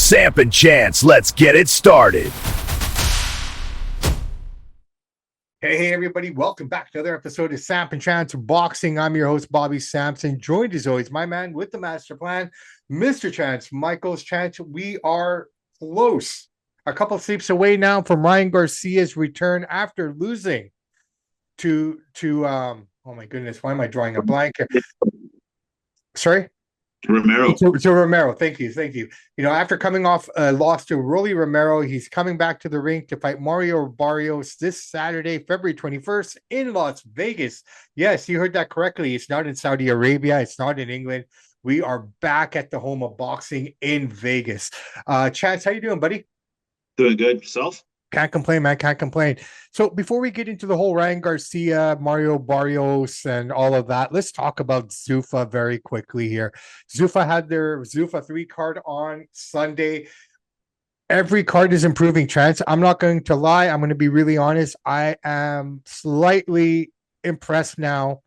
Samp&Chance, let's get it started. Hey, everybody. Welcome back to another episode of Samp&Chance Boxing. I'm your host, Bobby Sampson, joined as always, my man with the master plan, Mr. Chance, Michael's Chance. We are close. A couple of sleeps away now from Ryan Garcia's return after losing to oh my goodness, why am I drawing a blank here? Sorry? Romero. To Romero. Thank you. You know, after coming off a loss to Rolly Romero, he's coming back to the ring to fight Mario Barrios this Saturday, February 21st in Las Vegas. Yes, you heard that correctly. It's not in Saudi Arabia. It's not in England. We are back at the home of boxing in Vegas. Chance, how you doing, buddy? Doing good. Yourself? Can't complain, man. Can't complain. So before we get into the whole Ryan Garcia, Mario Barrios, and all of that, let's talk about Zuffa very quickly here. Zuffa had their Zuffa 3 card on Sunday. Every card is improving, Chance. I'm not going to lie. I'm going to be really honest. I am slightly impressed now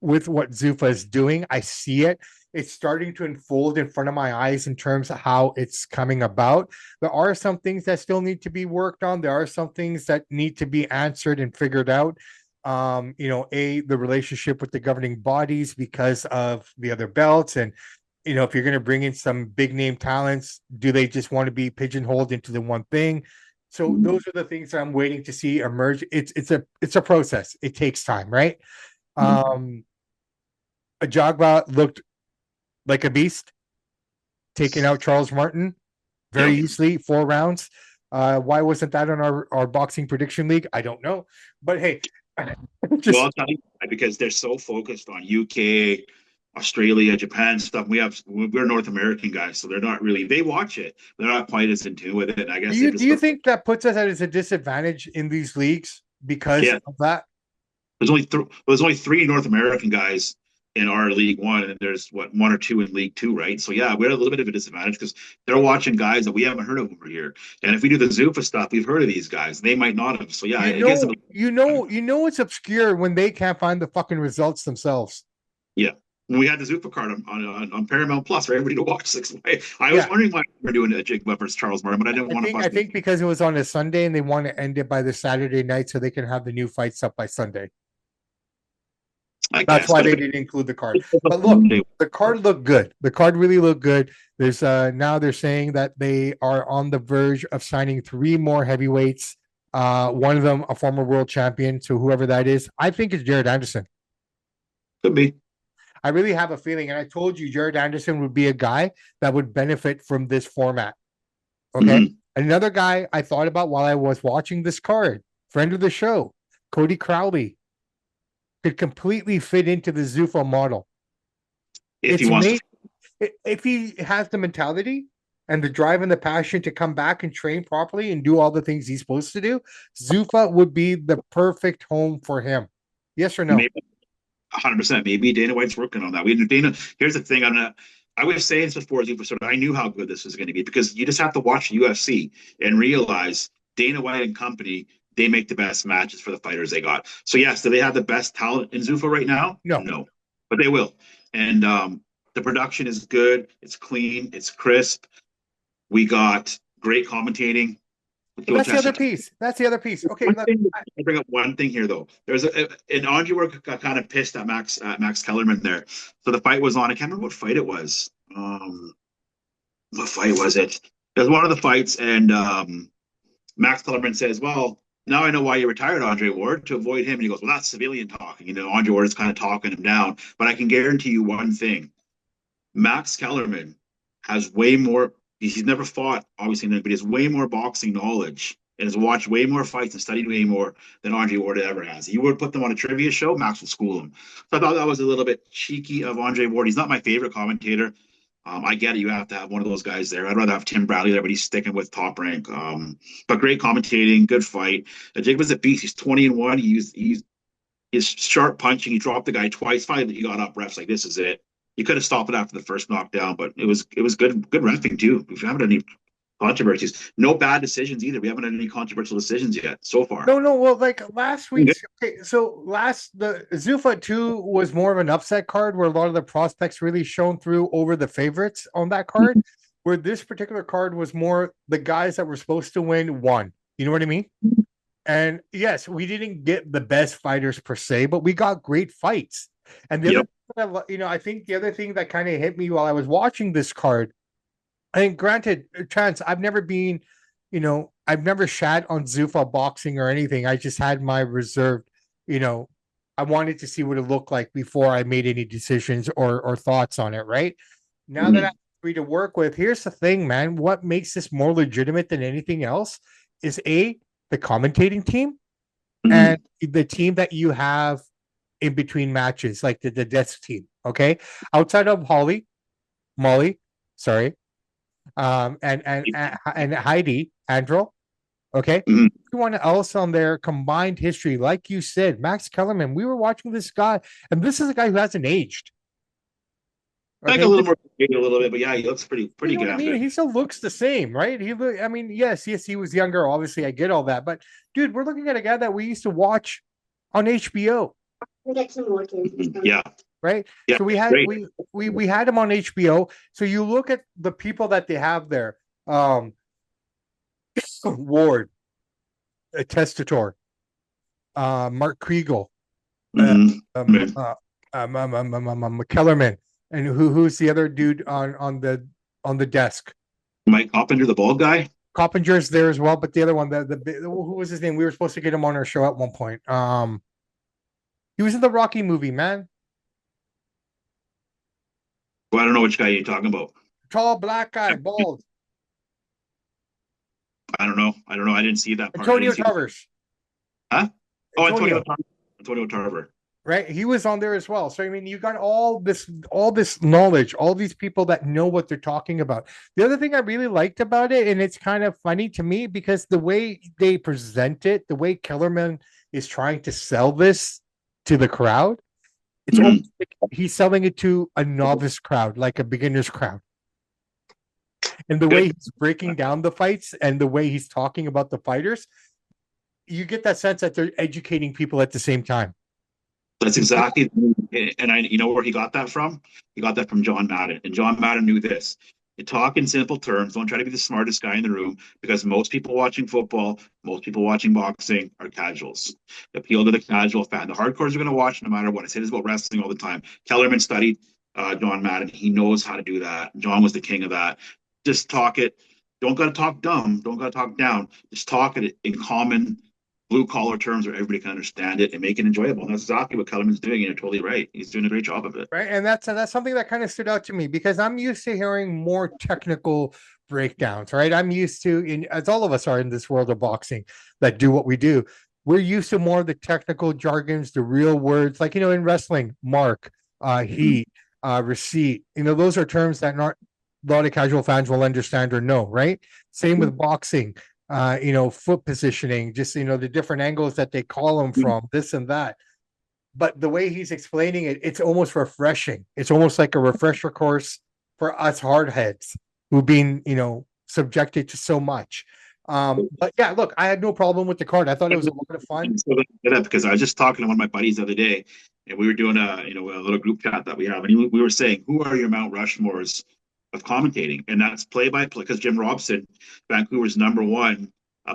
with what Zuffa is doing. I see it. It's starting to unfold in front of my eyes in terms of how it's coming about. There are some things that still need to be worked on. There are some things that need to be answered and figured out. The relationship with the governing bodies because of the other belts. And, you know, if you're going to bring in some big name talents, do they just want to be pigeonholed into the one thing? So those are the things that I'm waiting to see emerge. It's a process. It takes time, right? Ajagba looked like a beast, taking out Charles Martin very easily, 4 rounds. Why wasn't that on our boxing prediction league? I don't know. But hey, Well, I'll tell you, because they're so focused on UK, Australia, Japan stuff. We're North American guys, so they're not really, they watch it. They're not quite as in tune with it. I guess. Do you think that puts us at a disadvantage in these leagues because of that? There's only 3 North American guys in our League One, and there's 1 or 2 in League Two, right? So yeah, we're a little bit of a disadvantage because they're watching guys that we haven't heard of over here. And if we do the Zuffa stuff, we've heard of these guys. They might not have. So yeah, you know it's obscure when they can't find the fucking results themselves. Yeah. When we had the Zuffa card on Paramount Plus for everybody to watch. I was wondering why we were doing a Jake versus Charles Martin, but I didn't want to. I think because it was on a Sunday and they want to end it by the Saturday night so they can have the new fights up by Sunday. That's why they didn't include the card. But look, the card looked good. The card really looked good. There's now they're saying that they are on the verge of signing 3 more heavyweights. One of them a former world champion. So whoever that is, I think it's Jared Anderson. Could be. I really have a feeling, and I told you Jared Anderson would be a guy that would benefit from this format. Okay. Another guy I thought about while I was watching this card, friend of the show, Cody Crowley, could completely fit into the Zuffa model. If he has the mentality and the drive and the passion to come back and train properly and do all the things he's supposed to do, Zuffa would be the perfect home for him. Yes or no? Maybe 100%. Maybe Dana White's working on that. Here's the thing. I was saying this before Zuffa started. I knew how good this was going to be because you just have to watch UFC and realize Dana White and company, they make the best matches for the fighters they got. So yes, do they have the best talent in Zuffa right now? No, but they will. And the production is good. It's clean. It's crisp. We got great commentating. That's the other piece. Okay, I bring up one thing here though. There's an Andre Ward got kind of pissed at Max Kellerman there. So the fight was on. I can't remember what fight it was. What fight was it? It was one of the fights, and Max Kellerman says, "Well, now I know why you retired Andre Ward, to avoid him." And he goes, "Well, that's civilian talking." You know, Andre Ward is kind of talking him down. But I can guarantee you one thing: Max Kellerman has way more. He's never fought, obviously, but he has way more boxing knowledge and has watched way more fights and studied way more than Andre Ward ever has. He would put them on a trivia show, Max would school him. So I thought that was a little bit cheeky of Andre Ward. He's not my favorite commentator. I get it. You have to have one of those guys there. I'd rather have Tim Bradley there, but he's sticking with Top Rank. But great commentating, good fight. Jacob's a beast. He's 20-1. He's sharp punching. He dropped the guy twice. Finally, he got up. Refs like, this is it. You could have stopped it after the first knockdown, but it was good refing too. We haven't had any controversies. No bad decisions either. We haven't had any controversial decisions yet so far. No. Well, like last week. Okay, so the Zuffa 2 was more of an upset card where a lot of the prospects really shone through over the favorites on that card. where this particular card was more the guys that were supposed to win won. You know what I mean? And yes, we didn't get the best fighters per se, but we got great fights. And the Yep. other, I think the other thing that kind of hit me while I was watching this card, I mean, granted, Chance, I've never been, I've never shat on Zuffa Boxing or anything. I just had my reserved, I wanted to see what it looked like before I made any decisions or thoughts on it, right? Now that I'm free to work with, here's the thing, man. What makes this more legitimate than anything else is the commentating team and the team that you have in between matches, like the desk team. Okay. Outside of Molly, sorry, and Heidi Andro. Okay. Everyone else on their combined history, like you said, Max Kellerman, we were watching this guy, and this is a guy who hasn't aged. Okay? Like a little more, a little bit, but yeah, he looks pretty good. I mean, he still looks the same, right? I mean, yes, he was younger. Obviously, I get all that, but dude, we're looking at a guy that we used to watch on HBO. Yeah. Right. Yeah, so we had we had him on HBO. So you look at the people that they have there. Ward, Testator, Mark Kriegel, McKellarman, and who's the other dude on the desk? Mike Coppinger, the bald guy. Coppinger's there as well, but the other one, who was his name? We were supposed to get him on our show at one point. He was in the Rocky movie, man. Well, I don't know which guy you're talking about. Tall, black guy, bald. I don't know. I didn't see that part. Antonio Tarvers. Huh? Oh, Antonio Tarver. Right, he was on there as well. So I mean, you got all this knowledge, all these people that know what they're talking about. The other thing I really liked about it, and it's kind of funny to me because the way they present it, the way Kellerman is trying to sell this to the crowd, it's almost like he's selling it to a novice crowd, like a beginner's crowd. And the way he's breaking down the fights and the way he's talking about the fighters, you get that sense that they're educating people at the same time. That's exactly, and you know where he got that from? He got that from John Madden, and John Madden knew this. You talk in simple terms. Don't try to be the smartest guy in the room, because most people watching football, most people watching boxing are casuals. Appeal to the casual fan. The hardcores are going to watch no matter what. I say this about wrestling all the time. Kellerman studied John Madden. He knows how to do that. John was the king of that. Just talk it. Don't got to talk dumb. Don't got to talk down. Just talk it in common blue collar terms where everybody can understand it and make it enjoyable. And that's exactly what Kellerman's doing. And you're totally right. He's doing a great job of it. Right. And that's something that kind of stood out to me because I'm used to hearing more technical breakdowns, right? I'm used to, as all of us are in this world of boxing that do what we do, we're used to more of the technical jargons, the real words, like, in wrestling, mark, heat, receipt, those are terms that not a lot of casual fans will understand or know, right? Same with boxing. Foot positioning, just, the different angles that they call them from, this and that. But the way he's explaining it, it's almost refreshing. It's almost like a refresher course for us hardheads who've been, subjected to so much. But yeah, look, I had no problem with the card. I thought it was a lot of fun. Because I was just talking to one of my buddies the other day, and we were doing a little group chat that we have, and we were saying, who are your Mount Rushmores of commentating? And that's play-by-play, because Jim Robson, Vancouver's #1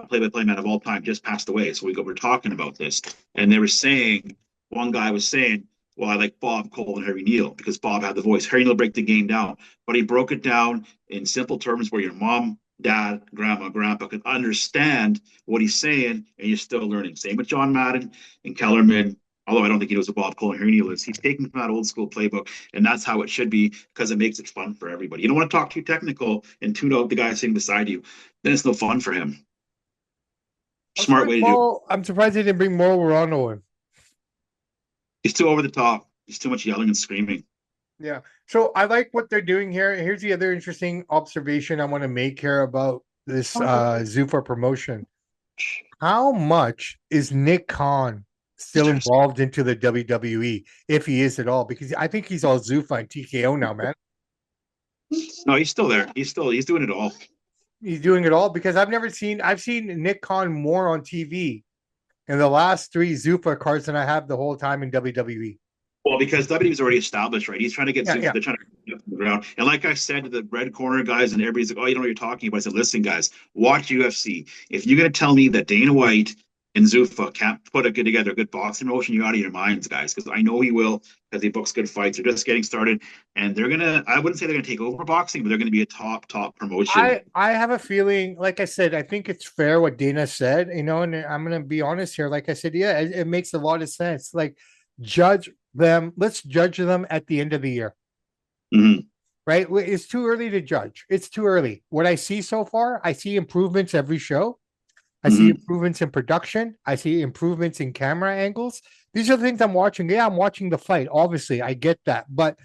play-by-play man of all time, just passed away. So we're talking about this, and they were saying, one guy was saying, well, I like Bob Cole and Harry Neal because Bob had the voice. Harry Neal break the game down, but he broke it down in simple terms where your mom, dad, grandma, grandpa could understand what he's saying, and you're still learning. Same with John Madden and Kellerman. Although I don't think he knows what Bob Cole and Harry Neal is. He's taking from that old school playbook, and that's how it should be because it makes it fun for everybody. You don't want to talk too technical and tune out the guy sitting beside you. Then it's no fun for him. Smart way to do it. I'm surprised they didn't bring Mauro Verano in. He's too over the top. He's too much yelling and screaming. Yeah. So I like what they're doing here. Here's the other interesting observation I want to make here about this Zuffa promotion. How much is Nick Khan still involved into the WWE, if he is at all? Because I think he's all Zuffa and TKO now, man. No, he's still there. He's doing it all. He's doing it all because I've seen Nick Khan more on TV in the last 3 Zuffa cards than I have the whole time in WWE. Well, because WWE's already established, right? He's trying to get Zuffa. Ground. And like I said to the red corner guys, and everybody's like, "Oh, you know what you're talking about." I said, "Listen, guys, watch UFC. If you're gonna tell me that Dana White and Zuffa can't put a good together a good boxing promotion, you're out of your minds, guys. Because I know he will, because he books good fights. They're just getting started, and they're gonna. I wouldn't say they're gonna take over boxing, but they're gonna be a top promotion." I have a feeling, like I said, I think it's fair what Dana said, and I'm gonna be honest here. Like I said, yeah, it makes a lot of sense. Like, judge them. Let's judge them at the end of the year. Mm-hmm. Right? It's too early to judge. It's too early. What I see so far, I see improvements every show. I see Mm-hmm. improvements in production. I see improvements in camera angles. These are the things I'm watching. Yeah, I'm watching the fight. Obviously, I get that. But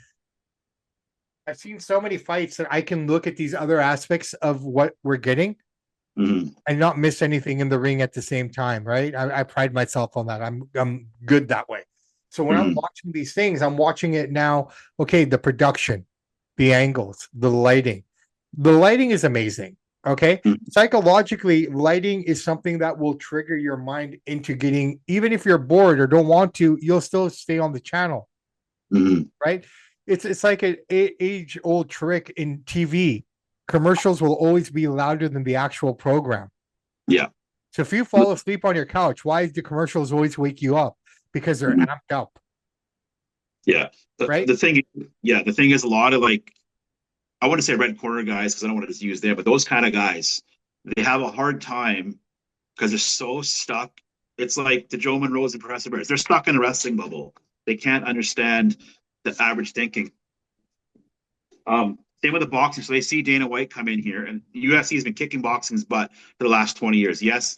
I've seen so many fights that I can look at these other aspects of what we're getting Mm-hmm. and not miss anything in the ring at the same time, right? I pride myself on that. I'm good that way. So when I'm Mm-hmm. watching these things, I'm watching it now. Okay, the production, the angles, the lighting. The lighting is amazing. Okay. Psychologically, lighting is something that will trigger your mind into getting, even if you're bored or don't want to, you'll still stay on the channel. Mm-hmm. Right? It's like an age old trick in TV. Commercials will always be louder than the actual program. Yeah. So if you fall asleep on your couch, why do commercials always wake you up? Because they're Mm-hmm. amped up, Yeah. right? The thing is a lot of like I want to say red corner guys because I don't want to just use them, but those kind of guys, they have a hard time because they're so stuck. It's like the Joe Monroes and Professor Bears. They're stuck in a wrestling bubble. They can't understand the average thinking. Same with the boxing. So they see Dana White come in here, and the UFC has been kicking boxing's butt for the last 20 years. Yes,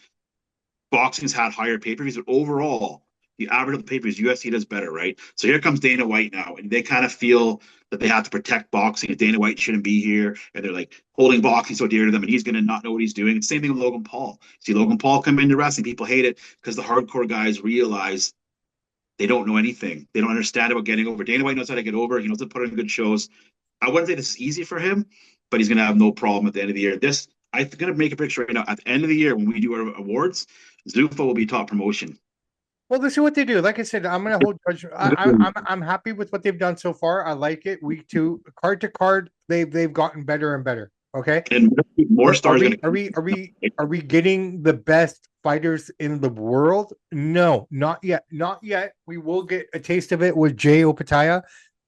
boxing's had higher pay-per-views, but overall, the average of the pay-per-views, UFC does better, right? So here comes Dana White now, and they kind of feel that they have to protect boxing, and Dana White shouldn't be here, and they're like holding boxing so dear to them, and he's going to not know what he's doing. It's the same thing with Logan Paul. See Logan Paul come into wrestling, people hate it because the hardcore guys realize they don't know anything. They don't understand about getting over. Dana White knows how to get over. He knows how to put on good shows. I wouldn't say this is easy for him, but he's going to have no problem at the end of the year. I'm going to make a picture right now. At the end of the year, when we do our awards, Zuffa will be top promotion. Well, let's see what they do. Like I said, I'm gonna hold judge. I'm happy with what they've done so far. I like it. Week 2, card to card, they've gotten better and better. Okay. And more Are stars we going are we are we are we getting the best fighters in the world? No, not yet. Not yet. We will get a taste of it with Jay Opataya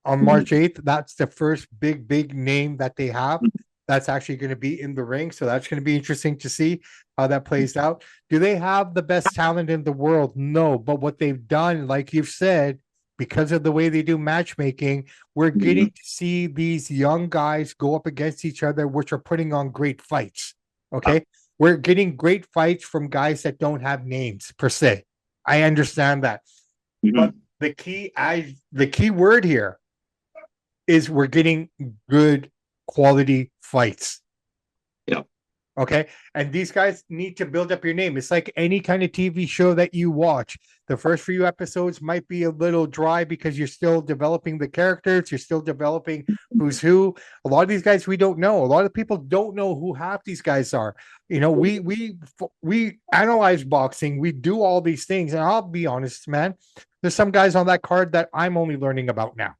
on March 8th. That's the first big name that they have that's actually going to be in the ring. So that's going to be interesting to see how that plays out. Do they have the best talent in the world? No, but what they've done, like you've said, because of the way they do matchmaking, we're getting to see these young guys go up against each other, which are putting on great fights. Okay. We're getting great fights from guys that don't have names per se. I understand that. But the key word here is we're getting good quality fights. Yeah. Okay. And these guys need to build up your name. It's like any kind of TV show that you watch. The first few episodes might be a little dry because you're still developing the characters. You're still developing who's who. A lot of these guys we don't know. A lot of people don't know who half these guys are. We analyze boxing. We do all these things. And I'll be honest, man, there's some guys on that card that I'm only learning about now.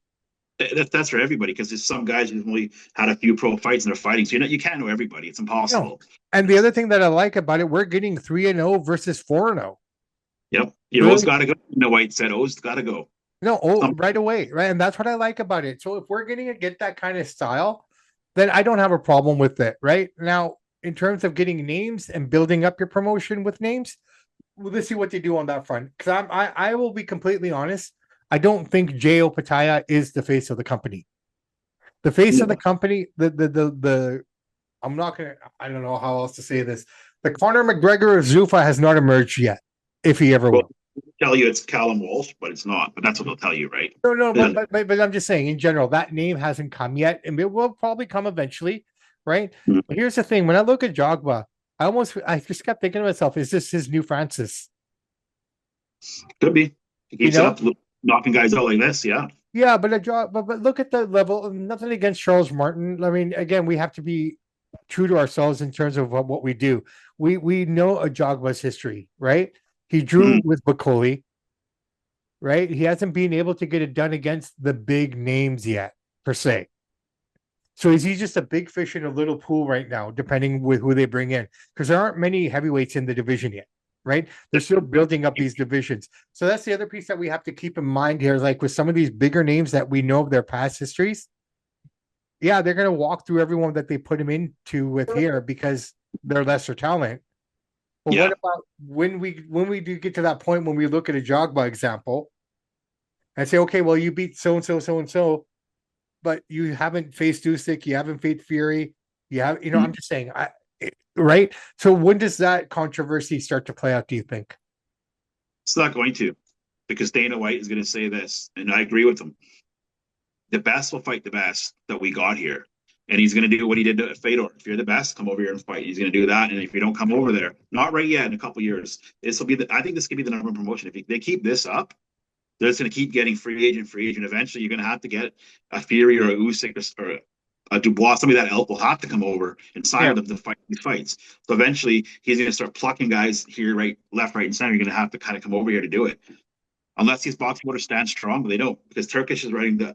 That's for everybody because there's some guys who've only had a few pro fights and they're fighting. So you can't know everybody. It's impossible. No. And the other thing that I like about it, we're getting 3-0 versus 4-0. Yep. You always got to go. White said, O's got to go. No, right away. Right. And that's what I like about it. So if we're getting to get that kind of style, then I don't have a problem with it. Right now, in terms of getting names and building up your promotion with names, let's see what they do on that front. Because I will be completely honest. I don't think Jay Opataya is the face of the company. The face of the company, I'm not gonna. I don't know how else to say this. The Conor McGregor of Zuffa has not emerged yet, if he ever will. Tell you it's Callum Walsh, but it's not. But that's what they'll tell you, right? No, but I'm just saying in general that name hasn't come yet, and it will probably come eventually, right? Mm-hmm. But here's the thing: when I look at Jogba, I just kept thinking to myself, is this his new Francis? Could be. He keeps it up, knocking guys out like this, yeah. Yeah, but look at the level. Nothing against Charles Martin. I mean, again, we have to be true to ourselves in terms of what we do. We know a Jogba's history, right? He drew with Bacoli, right? He hasn't been able to get it done against the big names yet, per se. So is he just a big fish in a little pool right now, depending with who they bring in? Because there aren't many heavyweights in the division yet, right? They're still building up these divisions. So that's the other piece that we have to keep in mind here. Like with some of these bigger names that we know of their past histories, yeah, they're going to walk through everyone that they put him into with here because they're lesser talent. But what Yeah. about when we do get to that point when we look at a Jogba example and say, okay, well, you beat so and so, so and so, but you haven't faced Usyk, you haven't faced Fury, you have, I'm just saying, right? So when does that controversy start to play out? Do you think? It's not going to, because Dana White is going to say this, and I agree with him. The best will fight the best that we got here. And he's going to do what he did to Fedor. If you're the best, come over here and fight. He's going to do that. And if you don't come over there, not right yet, in a couple years, this will be I think this could be the number one promotion. If they keep this up, they're just going to keep getting free agent. Eventually, you're going to have to get a Fury or a Usyk or a Dubois. Somebody that elk will have to come over and sign Yeah. with them to fight these fights. So eventually, he's going to start plucking guys here, right, left, right, and center. You're going to have to kind of come over here to do it. Unless these boxing motors stand strong, but they don't, because Turkish is running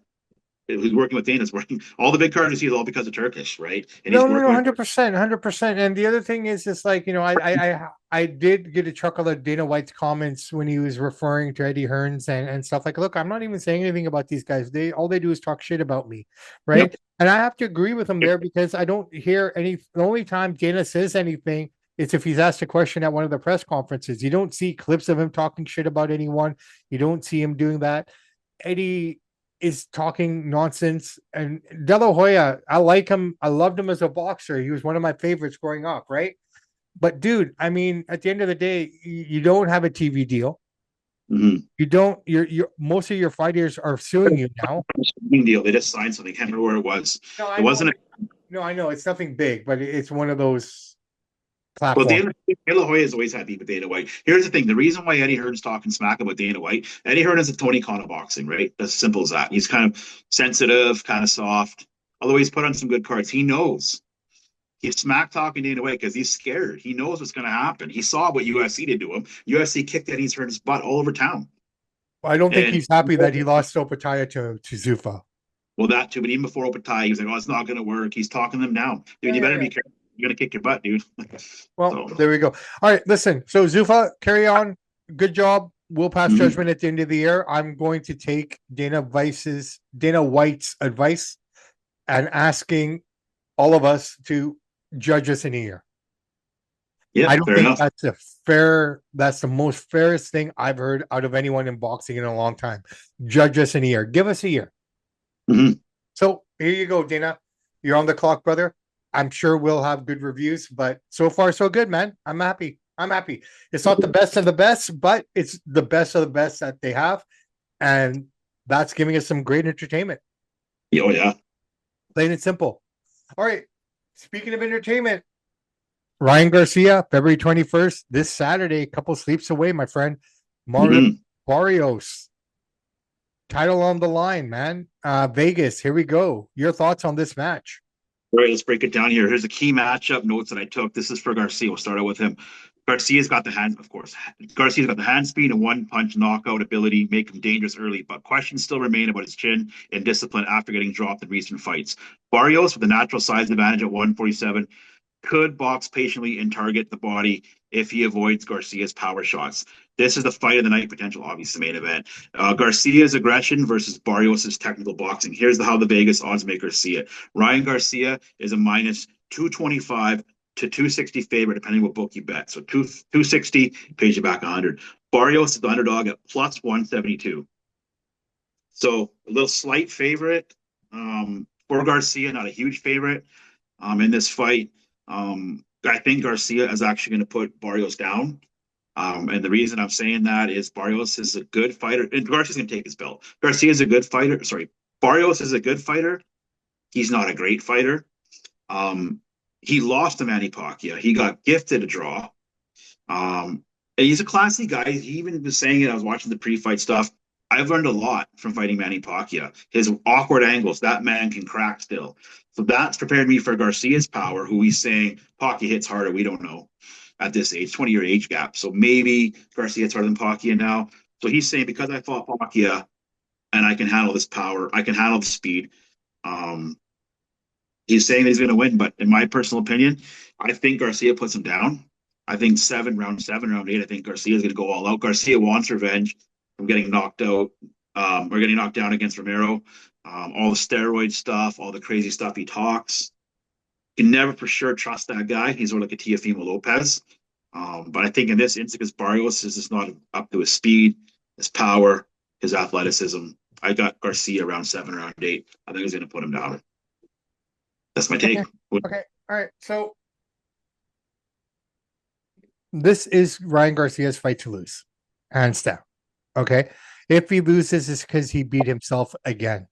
who's working with Dana's working. All the big cards you see is all because of Turkish, right? And he's No, no, no, working with 100%, 100%. And the other thing is just like, I did get a chuckle at Dana White's comments when he was referring to Eddie Hearns and stuff like, look, I'm not even saying anything about these guys. All they do is talk shit about me, right? Yep. And I have to agree with him there because I don't hear the only time Dana says anything is if he's asked a question at one of the press conferences. You don't see clips of him talking shit about anyone. You don't see him doing that. Eddie is talking nonsense. And De La Hoya, I like him. I loved him as a boxer. He was one of my favorites growing up, right? But dude, I mean, at the end of the day, you don't have a TV deal. Mm-hmm. You don't. You're most of your fighters are suing you now. Deal. They just signed something. I can't remember where it was. No, It I know. wasn't. No, I know it's nothing big, but it's one of those Well, platforms. De La Hoya has always had beef with Dana White. Here's the thing: the reason why Eddie Hearn's talking smack about Dana White, Eddie Hearn is a Tony Khan of boxing, right? As simple as that. He's kind of sensitive, kind of soft. Although he's put on some good cards, he knows. He's smack talking Dana White because he's scared. He knows what's going to happen. He saw what UFC did to him. UFC kicked Eddie Hearn's butt all over town. I don't think And he's happy that he lost Opataya to Zuffa. well, that too. But even before Opatai, he was like, "Oh, it's not going to work." He's talking them down, dude. You better be careful. You're going to kick your butt, dude. Well, there we go. All right, listen. So Zuffa, carry on. Good job. We'll pass judgment at the end of the year. I'm going to take Dana White's advice and asking all of us to judge us in a year. Yeah, I don't fair think enough. that's the most fairest thing I've heard out of anyone in boxing in a long time. Judge us in a year. Give us a year. Mm-hmm. So here you go, Dana. You're on the clock, brother. I'm sure we'll have good reviews, but so far so good, man. I'm happy. It's not the best of the best, but it's the best of the best that they have, and that's giving us some great entertainment. Oh yeah. Plain and simple. All right. Speaking of entertainment, Ryan Garcia, February 21st, this Saturday, a couple sleeps away, my friend. Mario Barrios. Title on the line, man. Vegas, here we go. Your thoughts on this match? All right, let's break it down here. Here's the key matchup notes that I took. This is for Garcia. We'll start out with him. Garcia's got the hand, of course. Garcia's got the hand speed and one punch knockout ability, make him dangerous early, but questions still remain about his chin and discipline after getting dropped in recent fights. Barrios, with the natural size advantage at 147, could box patiently and target the body if he avoids Garcia's power shots. This is the fight of the night potential, obviously, the main event. Garcia's aggression versus Barrios' technical boxing. Here's how the Vegas odds makers see it. Ryan Garcia is a minus 225 to 260 favorite, depending what book you bet. So 260 pays you back 100. Barrios is the underdog at plus 172. So a little slight favorite for Garcia, not a huge favorite in this fight. I think Garcia is actually going to put Barrios down. And the reason I'm saying that is Barrios is a good fighter. And Garcia's going to take his belt. Garcia is a good fighter. Sorry. Barrios is a good fighter. He's not a great fighter. He lost to Manny Pacquiao. He got gifted a draw. And he's a classy guy. He even was saying it. I was watching the pre-fight stuff. I've learned a lot from fighting Manny Pacquiao. His awkward angles, that man can crack still. So that's prepared me for Garcia's power, who he's saying Pacquiao hits harder. We don't know at this age, 20-year age gap. So maybe Garcia hits harder than Pacquiao now. So he's saying, because I fought Pacquiao and I can handle this power, I can handle the speed. He's saying that he's going to win, but in my personal opinion, I think Garcia puts him down. I think round seven, round eight, I think Garcia is going to go all out. Garcia wants revenge from getting knocked out or getting knocked down against Romero. All the steroid stuff, all the crazy stuff he talks. You can never for sure trust that guy. He's sort of like a Teofimo Lopez. But I think in this instance, Barrios is just not up to his speed, his power, his athleticism. I got Garcia around seven, around eight. I think he's going to put him down. That's my take. Okay. All right. So this is Ryan Garcia's fight to lose, hands down. Okay. If he loses, it's because he beat himself again.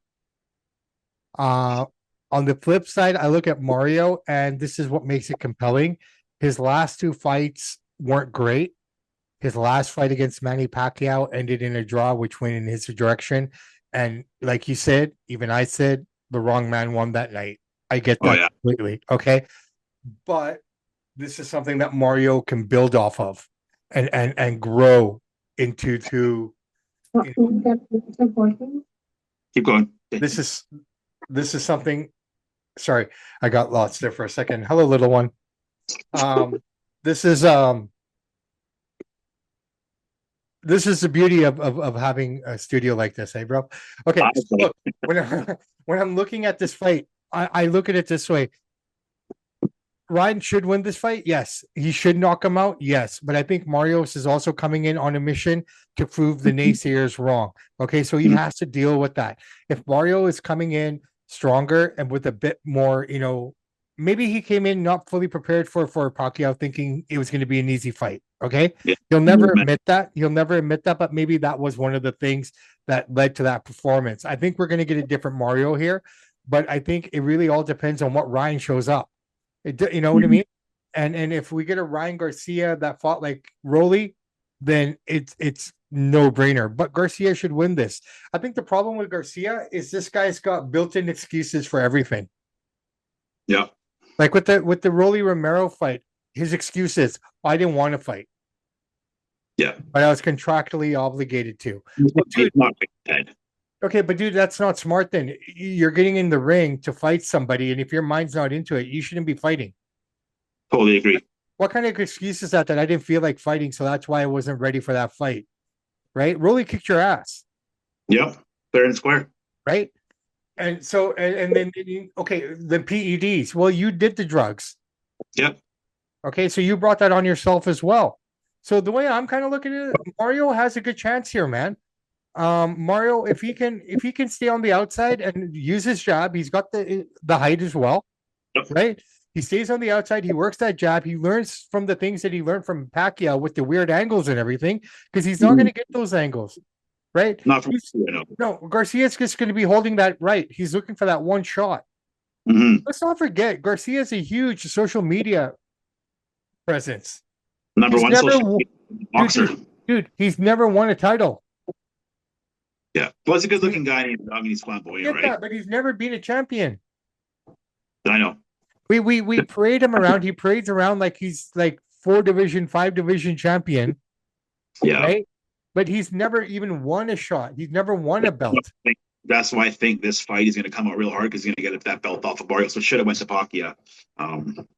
On the flip side, I look at Mario, and this is what makes it compelling. His last two fights weren't great. His last fight against Manny Pacquiao ended in a draw, which went in his direction. And like you said, even I said, the wrong man won that night. I get that completely. Okay. But this is something that Mario can build off of and grow into Keep going. This is something. Sorry, I got lost there for a second. Hello, little one. This is the beauty of having a studio like this, hey, bro? Okay, so look, when I'm looking at this fight, I look at it this way. Ryan should win this fight. Yes. He should knock him out. Yes. But I think Marios is also coming in on a mission to prove the naysayers wrong. Okay. So he has to deal with that. If Mario is coming in stronger and with a bit more, maybe he came in not fully prepared for Pacquiao, thinking it was going to be an easy fight. Okay. Yeah. He'll never admit that. But maybe that was one of the things that led to that performance. I think we're going to get a different Mario here, but I think it really all depends on what Ryan shows up. You know what I mean? And if we get a Ryan Garcia that fought like Rolly, then it's no brainer. But Garcia should win this. I think the problem with Garcia is this guy's got built-in excuses for everything. Yeah. Like with the Rolly Romero fight, his excuse is, I didn't want to fight. Yeah. But I was contractually obligated to. He's not dead. Okay, but dude, that's not smart then. You're getting in the ring to fight somebody, and if your mind's not into it, you shouldn't be fighting. Totally agree. What kind of excuse is that I didn't feel like fighting, so that's why I wasn't ready for that fight? Right? Rolly kicked your ass. Yep. Fair and square. Right? And so, and then, okay, the PEDs. Well, you did the drugs. Yep. Okay, so you brought that on yourself as well. So the way I'm kind of looking at it, Mario has a good chance here, man. Mario, if he can stay on the outside and use his jab, he's got the height as well, right? He stays on the outside, he works that jab, he learns from the things that he learned from Pacquiao with the weird angles and everything, because he's not going to get those angles, right? Not from no, Garcia's just going to be holding that right. He's looking for that one shot. Let's not forget, Garcia's a huge social media presence. Number one social boxer. Dude, he's never won a title. Yeah, well, he's a good-looking guy, and he's flamboyant, right? That, but he's never been a champion. I know. We parade him around. He parades around like he's like 5 division champion. Yeah. Right? But he's never even won a shot. He's never won a belt. That's why I think this fight is going to come out real hard, because he's going to get that belt off of Barrios, so should have went to Pacquiao.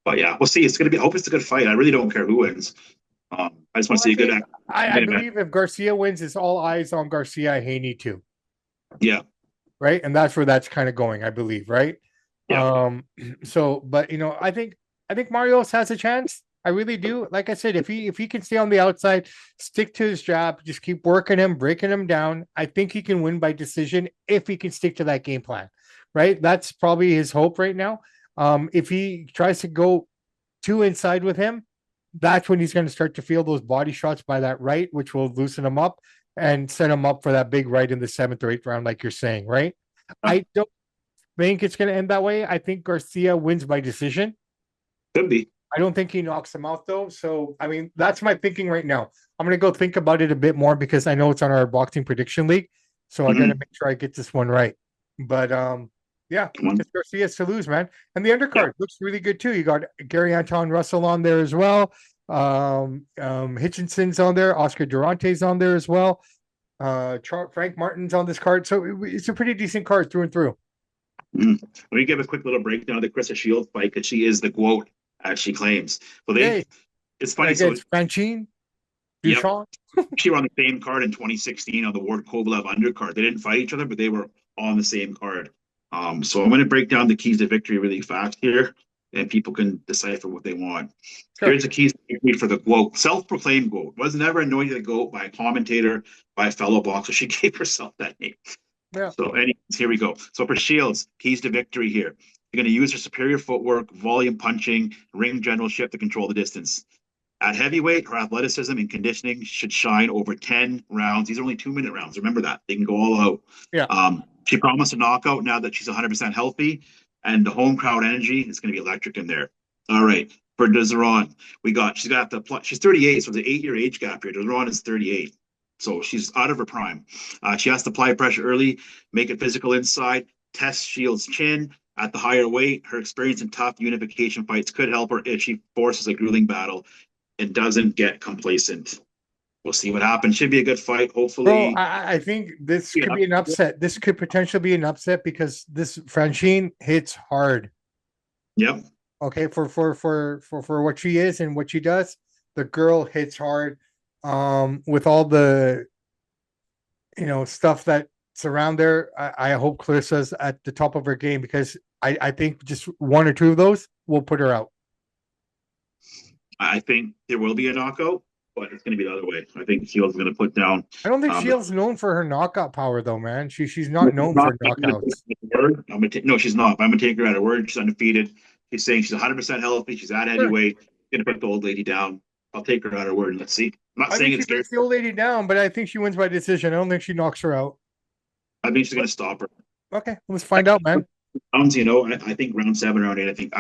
But yeah, we'll see. It's going to be. I hope it's a good fight. I really don't care who wins. I just want to see a good. I believe if Garcia wins, it's all eyes on Garcia Haney too. Yeah. Right, and that's where that's kind of going, I believe. Right. Yeah. So, but I think Marios has a chance. I really do. Like I said, if he can stay on the outside, stick to his jab, just keep working him, breaking him down, I think he can win by decision if he can stick to that game plan. Right. That's probably his hope right now. If he tries to go too inside with him, that's when he's going to start to feel those body shots by that right, which will loosen him up and set him up for that big right in the 7th or 8th round, like you're saying, right? I don't think it's going to end that way. I think Garcia wins by decision. Could be. I don't think he knocks him out, though. So, I mean, that's my thinking right now. I'm going to go think about it a bit more because I know it's on our boxing prediction league. So I got to make sure I get this one right. But, yeah, it's Garcia's to lose, man. And the undercard looks really good too. You got Gary Anton Russell on there as well. Hitchinson's on there. Oscar Durante's on there as well. Frank Martin's on this card. So it's a pretty decent card through and through. Let me give a quick little breakdown of the Claressa Shields fight because she is the GWOAT, as she claims. Well, Yay. it's funny. So, Against Franchon yep, Crews-Dezurn. she were on the same card in 2016 on the Ward Kovalev undercard. They didn't fight each other, but they were on the same card. So I'm going to break down the keys to victory really fast here, and people can decipher what they want. Sure. Here's the keys to victory for the GWOAT, self-proclaimed GWOAT. Was never anointed the GOAT by a commentator, by a fellow boxer. She gave herself that name. Yeah. So, anyways, here we go. So for Shields, keys to victory here. You're going to use her superior footwork, volume punching, ring generalship to control the distance. At heavyweight, her athleticism and conditioning should shine over 10 rounds. These are only 2-minute rounds. Remember that. They can go all out. Yeah. She promised a knockout now that she's 100% healthy, and the home crowd energy is going to be electric in there. All right. For Dezurn, she's 38, so there's an 8-year age gap here. Dezurn is 38. So she's out of her prime. She has to apply pressure early, make it physical inside, test Shields' chin at the higher weight. Her experience in tough unification fights could help her if she forces a grueling battle and doesn't get complacent. We'll see what happens. Should be a good fight, hopefully. Bro, I think this could be an upset. This could potentially be an upset because this Franchon hits hard. Yep. Okay, for what she is and what she does, the girl hits hard. With all the stuff that's around there, I hope Clarissa's at the top of her game because I think just one or two of those will put her out. I think there will be a knockout, but it's going to be the other way. I think Shields is going to put down. I don't think Shields known for her knockout power, though, man. She's not known for knockouts. No, she's not. But I'm going to take her at her word. She's undefeated. She's saying she's 100% healthy. She's at heavyweight. Going to put the old lady down. I'll take her at her word. Let's see. I'm not saying it's she puts the old lady down, but I think she wins by decision. I don't think she knocks her out. I think she's going to stop her. Okay, let's find out, man. Rounds, I think round 7, round 8.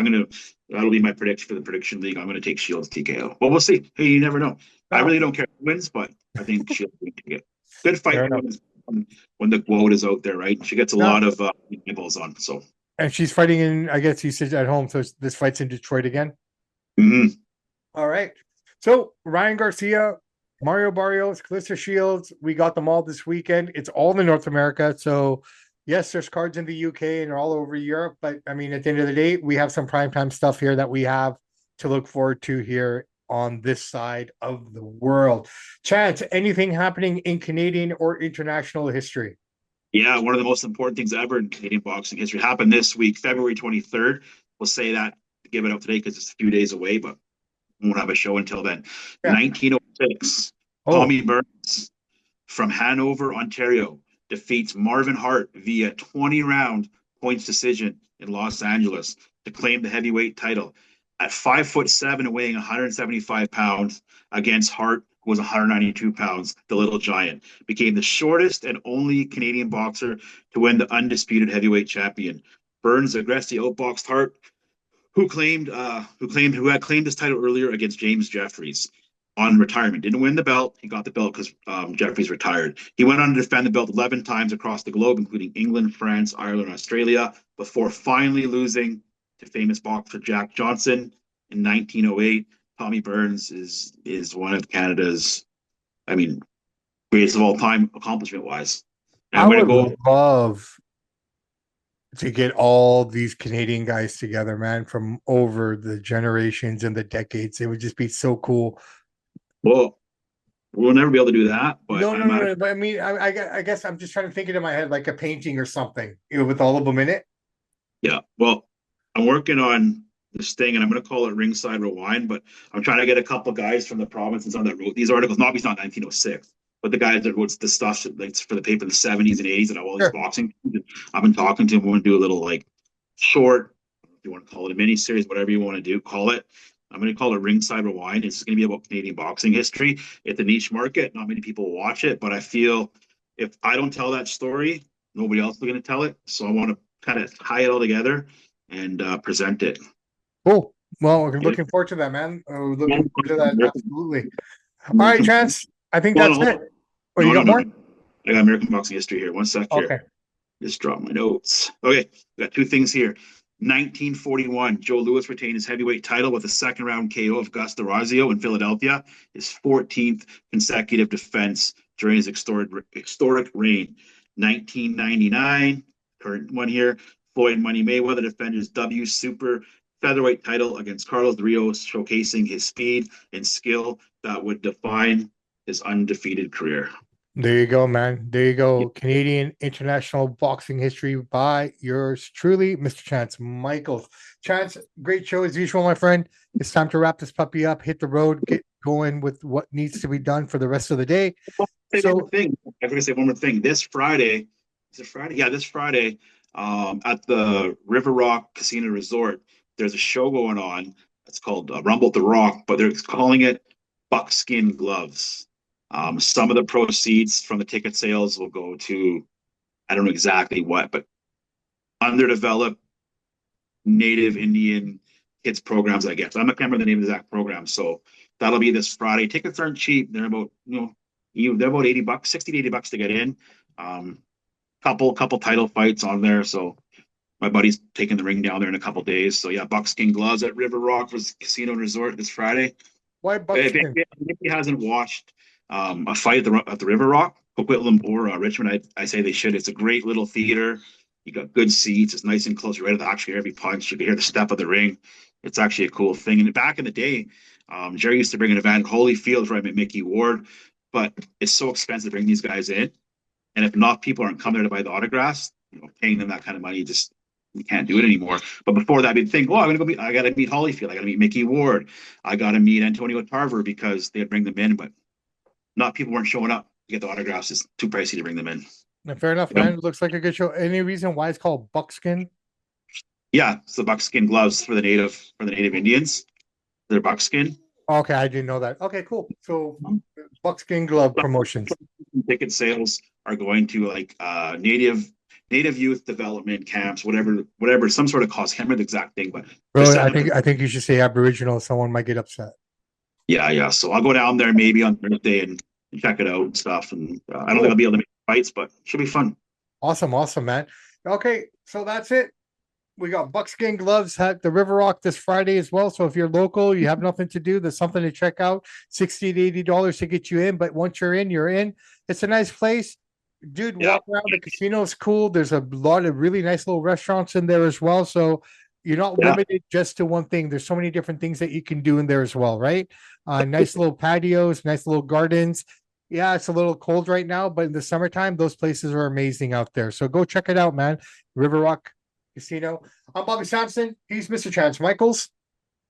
That'll be my prediction for the prediction league. I'm going to take Shields TKO. Well, we'll see. Hey, you never know. I really don't care who wins, but I think Shields will take it. Good fight when the GWOAT is out there, right? She gets a lot of eyeballs on. So, and she's fighting in. I guess you said at home. So this fight's in Detroit again. Mm-hmm. All right. So Ryan Garcia, Mario Barrios, Claressa Shields. We got them all this weekend. It's all in North America. So yes, there's cards in the UK and all over Europe. But I mean, at the end of the day, we have some primetime stuff here that we have to look forward to here on this side of the world. Chance, anything happening in Canadian or international history? Yeah, one of the most important things ever in Canadian boxing history happened this week, February 23rd. We'll say that, give it up today because it's a few days away, but we won't have a show until then. Yeah. 1906, Tommy Burns from Hanover, Ontario, defeats Marvin Hart via 20-round points decision in Los Angeles to claim the heavyweight title. At 5'7" and weighing 175 pounds against Hart, who was 192 pounds, the little giant, became the shortest and only Canadian boxer to win the undisputed heavyweight champion. Burns aggressively outboxed Hart, who had claimed this title earlier against James Jeffries on retirement. Didn't win the belt. He got the belt because Jeffries retired. He went on to defend the belt 11 times across the globe, including England, France, Ireland, Australia, before finally losing to famous boxer Jack Johnson in 1908. Tommy Burns is one of Canada's, greatest of all time accomplishment-wise. I would love to get all these Canadian guys together, man, from over the generations and the decades. It would just be so cool. Well, we'll never be able to do that. But no. But I mean, I guess I'm just trying to think it in my head, like a painting or something, with all of them in it. Yeah. Well, I'm working on this thing, and I'm going to call it Ringside Rewind, but I'm trying to get a couple guys from the province and some that wrote these articles. Not 1906, but the guys that wrote the stuff like for the paper in the 70s and 80s that have all these boxing. I've been talking to them. We want to do a little short, if you want to call it a mini series, whatever you want to do, call it. I'm going to call it Ringside Rewind. It's going to be about Canadian boxing history. It's a niche market. Not many people watch it, but I feel if I don't tell that story, nobody else is going to tell it. So I want to kind of tie it all together and present it. Cool. Well, we're looking forward to that, man. Looking forward to that. Absolutely. All right, Chance. I think that's it. Oh, you got more? I got American boxing history here. One sec here. Okay. Just drop my notes. Okay. We got two things here. 1941, Joe Louis retained his heavyweight title with a second-round KO of Gus D'Orazio in Philadelphia, his 14th consecutive defense during his historic reign. 1999, current one here, Floyd Money Mayweather defend his W Super featherweight title against Carlos Rios, showcasing his speed and skill that would define his undefeated career. There you go, man. There you go. Canadian international boxing history by yours truly, Mr. Chance Michaels. Chance, great show as usual, my friend. It's time to wrap this puppy up, hit the road, get going with what needs to be done for the rest of the day. So, thing. I forgot to say one more thing. This Friday, is it Friday? Yeah, this Friday, at the River Rock Casino Resort, there's a show going on. It's called Rumble at the Rock, but they're calling it Buckskin Gloves. Some of the proceeds from the ticket sales will go to, I don't know exactly what, but underdeveloped Native Indian kids programs, I guess. I can't remember the name of the exact program. So that'll be this Friday. Tickets aren't cheap. They're about, they're about $80, 60 to $80 to get in. Couple title fights on there. So my buddy's taking the ring down there in a couple days. So yeah, Buckskin Gloves at River Rock Casino and Resort this Friday. Why Buckskin? If he hasn't watched a fight at the River Rock, Coquitlam or Richmond, I say they should. It's a great little theater. You got good seats. It's nice and close. You're right at the actually every punch. You can hear the step of the ring. It's actually a cool thing. And back in the day, Jerry used to bring an event, Holyfield, where I met Mickey Ward, but it's so expensive to bring these guys in. And if not, people aren't coming there to buy the autographs. Paying them that kind of money, we can't do it anymore. But before that, we'd think, I got to meet Holyfield. I got to meet Mickey Ward. I got to meet Antonio Tarver because they'd bring them in, but people weren't showing up to get the autographs. It's too pricey to bring them in. Fair enough, man. Looks like a good show. Any reason why it's called Buckskin? Yeah, it's the buckskin gloves for the native Indians. They're buckskin. Okay, I didn't know that. Okay, cool. So Buckskin Glove promotions. Ticket sales are going to like native youth development camps, whatever, some sort of cost. I can't remember the exact thing, but really, I think you should say Aboriginal. Someone might get upset. Yeah. So I'll go down there maybe on Thursday and check it out and stuff. And I don't think I'll be able to make fights, but it should be fun. Awesome, man. Okay, so that's it. We got Buckskin Gloves at the River Rock this Friday as well. So if you're local, you have nothing to do, there's something to check out. $60 to $80 to get you in. But once you're in, you're in. It's a nice place. Dude, walk around. The casino is cool. There's a lot of really nice little restaurants in there as well. So you're not limited just to one thing. There's so many different things that you can do in there as well, right? Nice little patios, nice little gardens. Yeah, it's a little cold right now, but in the summertime, those places are amazing out there. So go check it out, man. River Rock Casino. I'm Bobby Sampson. He's Mr. Chance Michaels.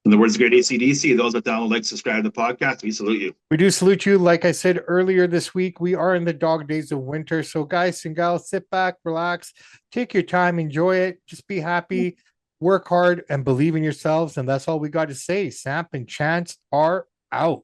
In the words of great ACDC, those that download, like, subscribe to the podcast, we salute you. We do salute you. Like I said earlier this week, we are in the dog days of winter. So guys and gals, sit back, relax, take your time, enjoy it. Just be happy, work hard, and believe in yourselves. And that's all we got to say. Samp and Chance are out.